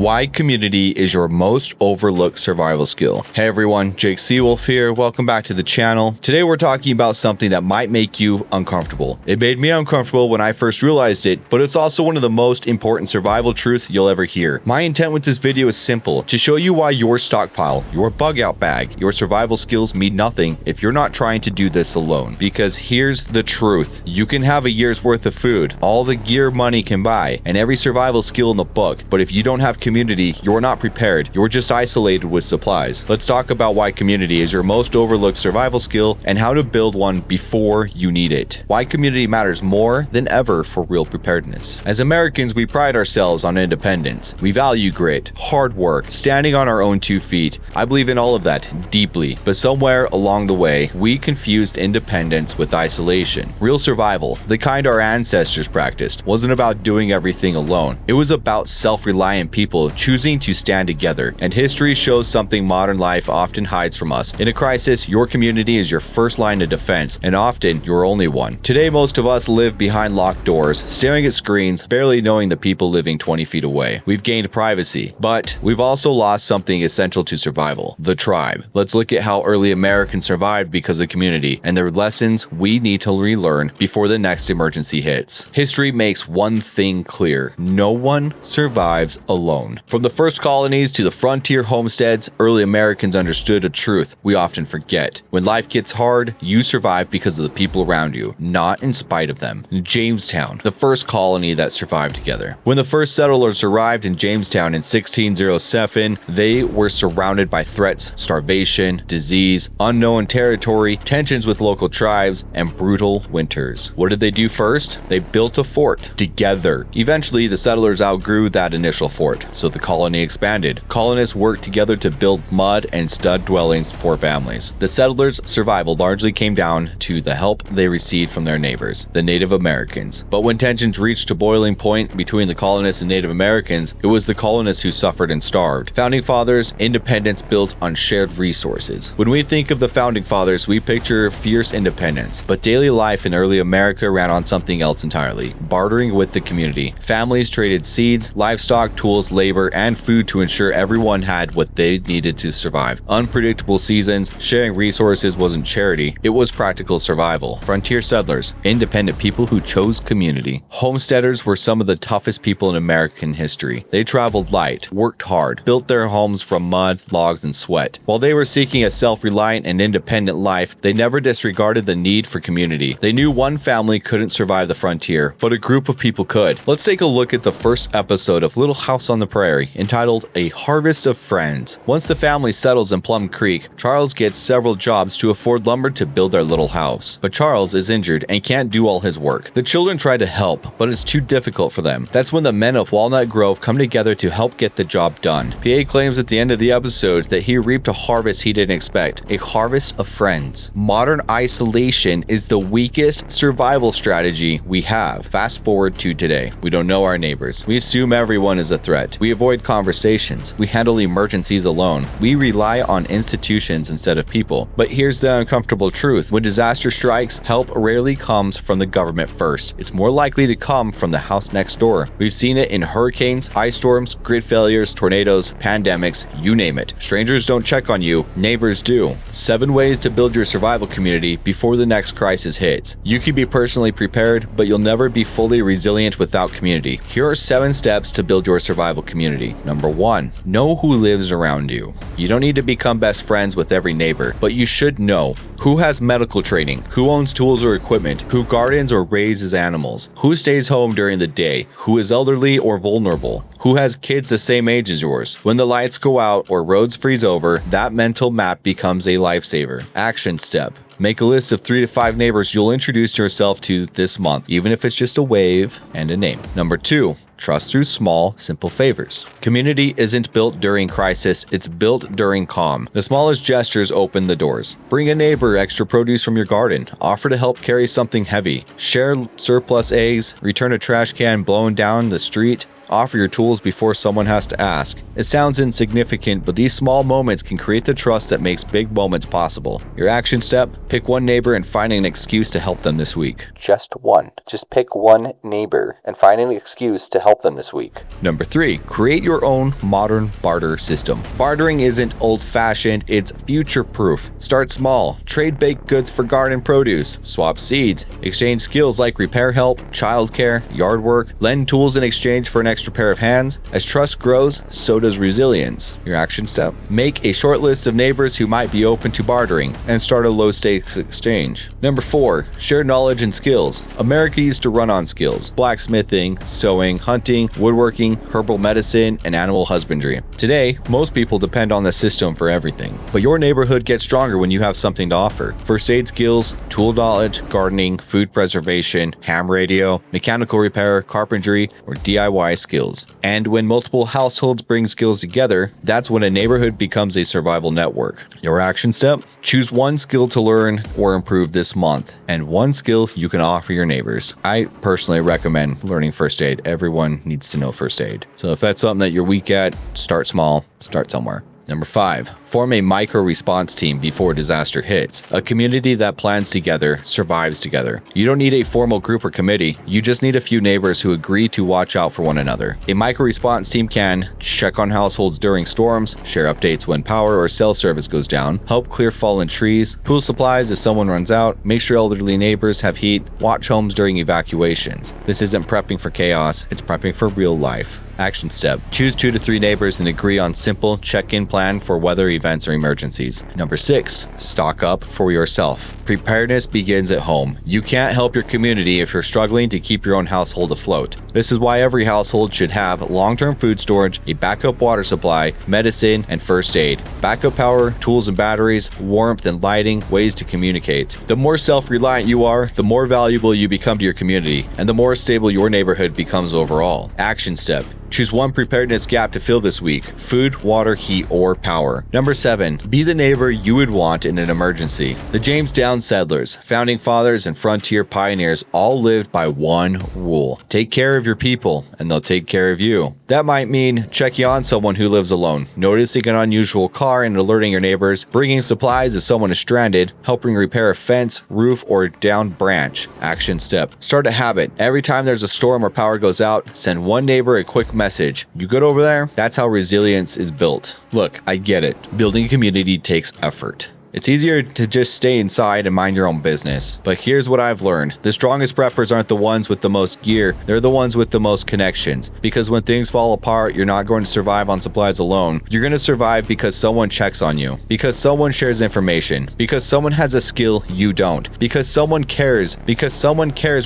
Why community is your most overlooked survival skill. Hey everyone, Jake Seawolf here. Welcome back to the channel. Today we're talking about something that might make you uncomfortable. It made me uncomfortable when I first realized it, but it's also one of the most important survival truths you'll ever hear. My intent with this video is simple: to show you why your stockpile, your bug out bag, your survival skills mean nothing if you're not trying to do this alone. Because here's the truth: you can have a year's worth of food, all the gear money can buy, and every survival skill in the book, but if you don't have community, you're not prepared. You're just isolated with supplies. Let's talk about why community is your most overlooked survival skill and how to build one before you need it. Why community matters more than ever for real preparedness. As Americans, we pride ourselves on independence. We value grit, hard work, standing on our own 2 feet. I believe in all of that deeply, but somewhere along the way, we confused independence with isolation. Real survival, the kind our ancestors practiced, wasn't about doing everything alone. It was about self-reliant people choosing to stand together, and history shows something modern life often hides from us. In a crisis, your community is your first line of defense, and often your only one. Today, most of us live behind locked doors, staring at screens, barely knowing the people living 20 feet away. We've gained privacy, but we've also lost something essential to survival: the tribe. Let's look at how early Americans survived because of community, and the lessons we need to relearn before the next emergency hits. History makes one thing clear: no one survives alone. From the first colonies to the frontier homesteads, early Americans understood a truth we often forget. When life gets hard, you survive because of the people around you, not in spite of them. Jamestown, the first colony that survived together. When the first settlers arrived in Jamestown in 1607, they were surrounded by threats: starvation, disease, unknown territory, tensions with local tribes, and brutal winters. What did they do first? They built a fort together. Eventually, the settlers outgrew that initial fort, so the colony expanded. Colonists worked together to build mud and stud dwellings for families. The settlers' survival largely came down to the help they received from their neighbors, the Native Americans. But when tensions reached a boiling point between the colonists and Native Americans, it was the colonists who suffered and starved. Founding Fathers, independence built on shared resources. When we think of the Founding Fathers, we picture fierce independence, but daily life in early America ran on something else entirely: bartering with the community. Families traded seeds, livestock, tools, labor, and food to ensure everyone had what they needed to survive. Unpredictable seasons, sharing resources wasn't charity, it was practical survival. Frontier settlers, independent people who chose community. Homesteaders were some of the toughest people in American history. They traveled light, worked hard, built their homes from mud, logs, and sweat. While they were seeking a self-reliant and independent life, they never disregarded the need for community. They knew one family couldn't survive the frontier, but a group of people could. Let's take a look at the first episode of Little House on the Prairie, entitled A Harvest of Friends. Once the family settles in Plum Creek, Charles gets several jobs to afford lumber to build their little house. But Charles is injured and can't do all his work. The children try to help, but it's too difficult for them. That's when the men of Walnut Grove come together to help get the job done. PA claims at the end of the episode that he reaped a harvest he didn't expect: a harvest of friends. Modern isolation is the weakest survival strategy we have. Fast forward to today. We don't know our neighbors. We assume everyone is a threat. We avoid conversations. We handle emergencies alone. We rely on institutions instead of people. But here's the uncomfortable truth: when disaster strikes, help rarely comes from the government first. It's more likely to come from the house next door. We've seen it in hurricanes, ice storms, grid failures, tornadoes, pandemics, you name it. Strangers don't check on you, neighbors do. 7 ways to build your survival community before the next crisis hits. You can be personally prepared, but you'll never be fully resilient without community. Here are 7 steps to build your survival community. Number 1, know who lives around you. You don't need to become best friends with every neighbor, but you should know who has medical training, who owns tools or equipment, who gardens or raises animals, who stays home during the day, who is elderly or vulnerable, who has kids the same age as yours. When the lights go out or roads freeze over, that mental map becomes a lifesaver. Action step: make a list of 3 to 5 neighbors you'll introduce yourself to this month, even if it's just a wave and a name. Number 2, trust through small, simple favors. Community isn't built during crisis, it's built during calm. The smallest gestures open the doors. Bring a neighbor extra produce from your garden. Offer to help carry something heavy. Share surplus eggs. Return a trash can blown down the street. Offer your tools before someone has to ask. It sounds insignificant, but these small moments can create the trust that makes big moments possible. Your action step: pick one neighbor and find an excuse to help them this week. Just one. Just pick one neighbor and find an excuse to help them this week. Number 3, create your own modern barter system. Bartering isn't old-fashioned, it's future-proof. Start small. Trade baked goods for garden produce. Swap seeds. Exchange skills like repair help, childcare, yard work. Lend tools in exchange for an extra pair of hands. As trust grows, so does resilience. Your action step: make a short list of neighbors who might be open to bartering and start a low-stakes exchange. Number 4, share knowledge and skills. America used to run on skills: blacksmithing, sewing, hunting, woodworking, herbal medicine, and animal husbandry. Today, most people depend on the system for everything. But your neighborhood gets stronger when you have something to offer. First aid skills, tool knowledge, gardening, food preservation, ham radio, mechanical repair, carpentry, or DIY skills. And when multiple households bring skills together, that's when a neighborhood becomes a survival network. Your action step: choose one skill to learn or improve this month, and one skill you can offer your neighbors. I personally recommend learning first aid. Everyone needs to know first aid. So if that's something that you're weak at, start small, start somewhere. Number 5, form a micro response team before disaster hits. A community that plans together survives together. You don't need a formal group or committee, you just need a few neighbors who agree to watch out for one another. A micro response team can check on households during storms, share updates when power or cell service goes down, help clear fallen trees, pool supplies if someone runs out, make sure elderly neighbors have heat, watch homes during evacuations. This isn't prepping for chaos, it's prepping for real life. Action step: choose 2 to 3 neighbors and agree on simple check-in plan for weather events or emergencies. Number 6, stock up for yourself. Preparedness begins at home. You can't help your community if you're struggling to keep your own household afloat. This is why every household should have long-term food storage, a backup water supply, medicine, and first aid. Backup power, tools and batteries, warmth and lighting, ways to communicate. The more self-reliant you are, the more valuable you become to your community, and the more stable your neighborhood becomes overall. Action step: choose one preparedness gap to fill this week: food, water, heat, or power. Number 7, be the neighbor you would want in an emergency. The Jamestown settlers, founding fathers, and frontier pioneers all lived by one rule: take care of your people, and they'll take care of you. That might mean checking on someone who lives alone, noticing an unusual car and alerting your neighbors, bringing supplies if someone is stranded, helping repair a fence, roof, or downed branch. Action step: start a habit. Every time there's a storm or power goes out, send one neighbor a quick message. You good over there? That's how resilience is built. Look, I get it. Building a community takes effort. It's easier to just stay inside and mind your own business. But here's what I've learned. The strongest preppers aren't the ones with the most gear, they're the ones with the most connections. Because when things fall apart, you're not going to survive on supplies alone. You're going to survive because someone checks on you, because someone shares information, because someone has a skill you don't, because someone cares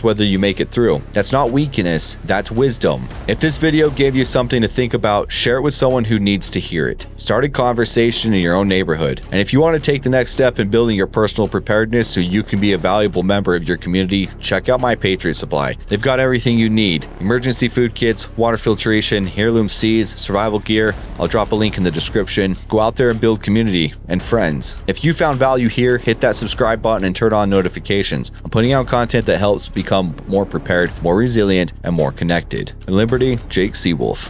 whether you make it through. That's not weakness, that's wisdom. If this video gave you something to think about, share it with someone who needs to hear it. Start a conversation in your own neighborhood. And if you want to take the next step in building your personal preparedness so you can be a valuable member of your community, check out My Patriot Supply. They've got everything you need: emergency food kits, water filtration, heirloom seeds, survival gear. I'll drop a link in the description. Go out there and build community and friends. If you found value here, hit that subscribe button and turn on notifications. I'm putting out content that helps become more prepared, more resilient, and more connected. In Liberty, Jake Seawolf.